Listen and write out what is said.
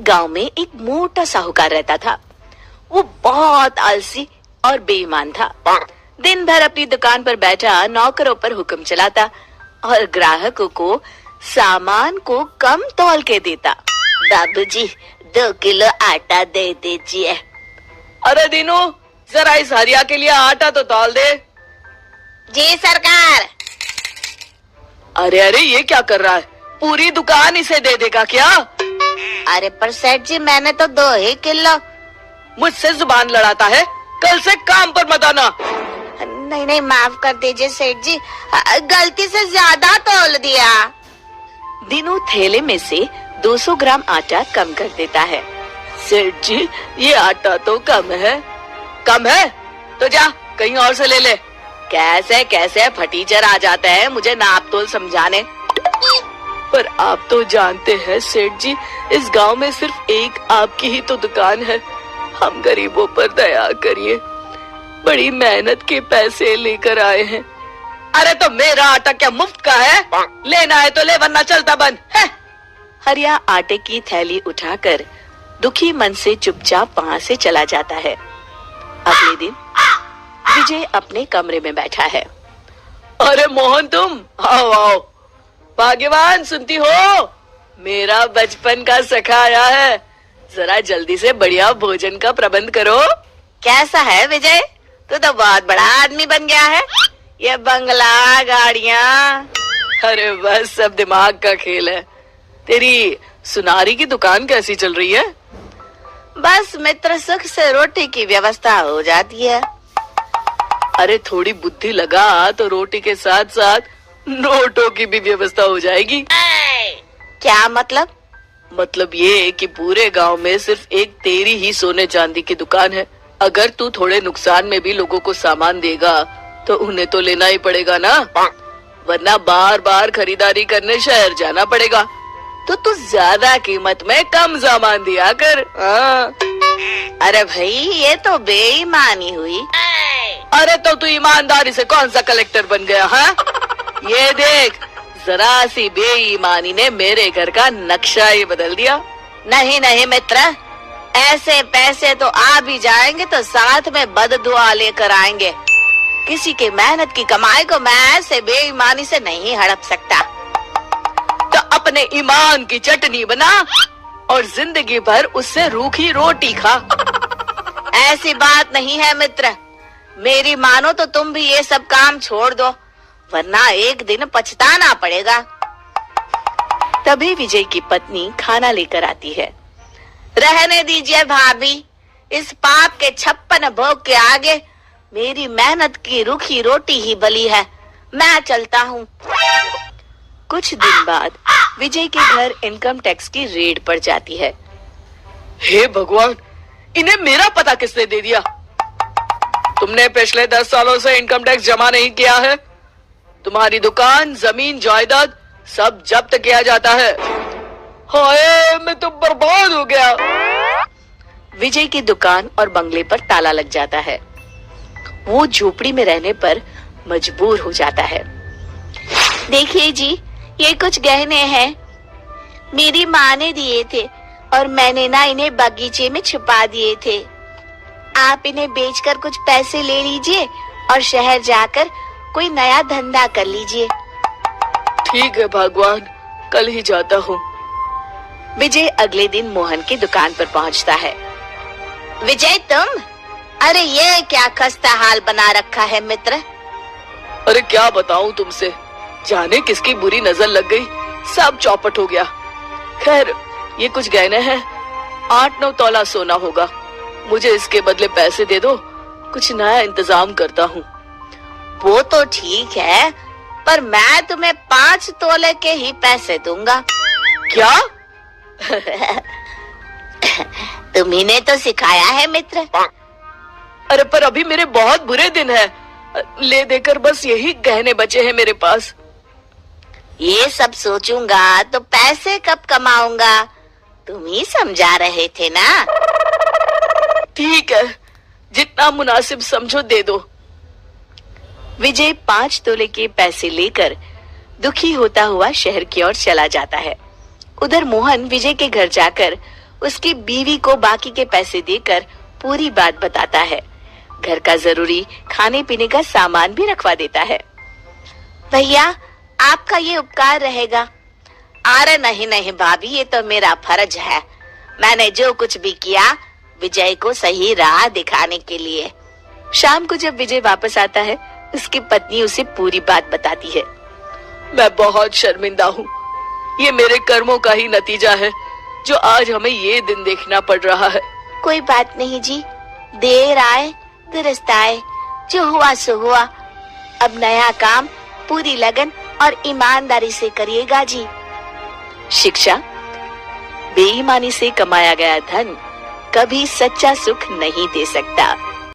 गांव में एक मोटा साहूकार रहता था। वो बहुत आलसी और बेईमान था। दिन भर अपनी दुकान पर बैठा नौकरों पर हुक्म चलाता और ग्राहकों को सामान को कम तौल के देता। बाबूजी 2 किलो आटा दे दीजिए। अरे दीनू, जरा इस हरिया के लिए आटा तो तौल दे। जी सरकार। अरे अरे, ये क्या कर रहा है? पूरी दुकान इसे दे देगा क्या? अरे पर सेठ जी, मैंने तो 2 ही किलो। मुझसे जुबान लड़ाता है। कल से काम पर मत आना। नहीं नहीं, माफ कर दीजिए सेठ जी, गलती से ज्यादा तौल दिया। दीनू थैले में से 200 ग्राम आटा कम कर देता है। सेठ जी, ये आटा तो कम है। कम है तो जा कहीं और से ले ले। कैसे कैसे फटीचर आ जाते हैं मुझे नाप तोल समझाने। पर आप तो जानते हैं सेठ जी, इस गांव में सिर्फ एक आपकी ही तो दुकान है। हम गरीबों पर दया करिए। बड़ी मेहनत के पैसे लेकर आए हैं। अरे तो मेरा आटा क्या मुफ्त का है? लेना है तो ले, वरना चलता बंद है। हरिया आटे की थैली उठाकर दुखी मन से चुपचाप वहाँ से चला जाता है। अगले दिन विजय अपने कमरे में बैठा है। अरे मोहन, तुम आओ आओ। भाग्यवान, सुनती हो? मेरा बचपन का सखा आया है। जरा जल्दी से बढ़िया भोजन का प्रबंध करो। कैसा है विजय? तू तो बहुत बड़ा आदमी बन गया है। ये बंगला, गाड़ियाँ। अरे बस सब दिमाग का खेल है। तेरी सुनारी की दुकान कैसी चल रही है? बस मित्र, सुख से रोटी की व्यवस्था हो जाती है। अरे थोड़ी बुद्धि लगा तो रोटी के साथ साथ नोटों की भी व्यवस्था हो जाएगी। क्या मतलब? मतलब ये कि पूरे गांव में सिर्फ एक तेरी ही सोने चांदी की दुकान है। अगर तू थोड़े नुकसान में भी लोगों को सामान देगा तो उन्हें तो लेना ही पड़ेगा ना, वरना बार बार खरीदारी करने शहर जाना पड़ेगा। तो तू ज्यादा कीमत में कम सामान दिया कर। अरे भाई, ये तो बेईमानी हुई। अरे तो तू ईमानदारी से कौन सा कलेक्टर बन गया है? ये देख, जरा सी बेईमानी ने मेरे घर का नक्शा ही बदल दिया। नहीं नहीं मित्र, ऐसे पैसे तो आ भी जाएंगे तो साथ में बददुआ लेकर आएंगे। किसी की मेहनत की कमाई को मैं ऐसे बेईमानी से नहीं हड़प सकता। तो अपने ईमान की चटनी बना और जिंदगी भर उससे रूखी रोटी खा। ऐसी बात नहीं है मित्र, मेरी मानो तो तुम भी ये सब काम छोड़ दो, वरना एक दिन पछताना पड़ेगा। तभी विजय की पत्नी खाना लेकर आती है। रहने दीजिए भाभी, इस पाप के 56 भोग के आगे मेरी मेहनत की रूखी रोटी ही बली है। मैं चलता हूँ। कुछ दिन बाद विजय के घर इनकम टैक्स की रेड पड़ जाती है। हे भगवान, इन्हें मेरा पता किसने दे दिया? तुमने पिछले 10 सालों से इनकम टैक्स जमा नहीं किया है। तुम्हारी दुकान, जमीन, जायदाद सब जब्त किया जाता है। हाय, मैं तो बर्बाद हो गया। विजय की दुकान और बंगले पर ताला लग जाता है। वो झोपड़ी में रहने पर मजबूर हो जाता है। देखिए जी, ये कुछ गहने हैं, मेरी माँ ने दिए थे और मैंने ना इन्हें बगीचे में छुपा दिए थे। आप इन्हें बेचकर कुछ पैसे ले लीजिए और शहर जाकर कोई नया धंधा कर लीजिए। ठीक है भगवान, कल ही जाता हूँ। विजय अगले दिन मोहन की दुकान पर पहुँचता है। विजय तुम? अरे ये क्या खस्ता हाल बना रखा है मित्र। अरे क्या बताऊँ तुमसे, जाने किसकी बुरी नजर लग गई, सब चौपट हो गया। खैर, ये कुछ गहने हैं, 8-9 तोला सोना होगा। मुझे इसके बदले पैसे दे दो, कुछ नया इंतजाम करता हूँ। वो तो ठीक है, पर मैं तुम्हें 5 तोले के ही पैसे दूंगा। क्या? तुम्ही ने तो सिखाया है मित्र। अरे पर अभी मेरे बहुत बुरे दिन है, ले देकर बस यही गहने बचे हैं मेरे पास। ये सब सोचूंगा तो पैसे कब कमाऊंगा, तुम ही समझा रहे थे ना। ठीक है, जितना मुनासिब समझो दे दो। विजय 5 तोले के पैसे लेकर दुखी होता हुआ शहर की ओर चला जाता है। उधर मोहन विजय के घर जाकर उसकी बीवी को बाकी के पैसे देकर पूरी बात बताता है। घर का जरूरी खाने पीने का सामान भी रखवा देता है। भैया, आपका ये उपकार रहेगा। अरे नहीं नहीं भाभी, ये तो मेरा फर्ज है। मैंने जो कुछ भी किया विजय को सही राह दिखाने के लिए। शाम को जब विजय वापस आता है, उसकी पत्नी उसे पूरी बात बताती है। मैं बहुत शर्मिंदा हूँ। ये मेरे कर्मों का ही नतीजा है जो आज हमें ये दिन देखना पड़ रहा है। कोई बात नहीं जी, देर आए दुरुस्त आए, जो हुआ सो हुआ। अब नया काम पूरी लगन और ईमानदारी से करिएगा जी। शिक्षा: बेईमानी से कमाया गया धन कभी सच्चा सुख नहीं दे सकता।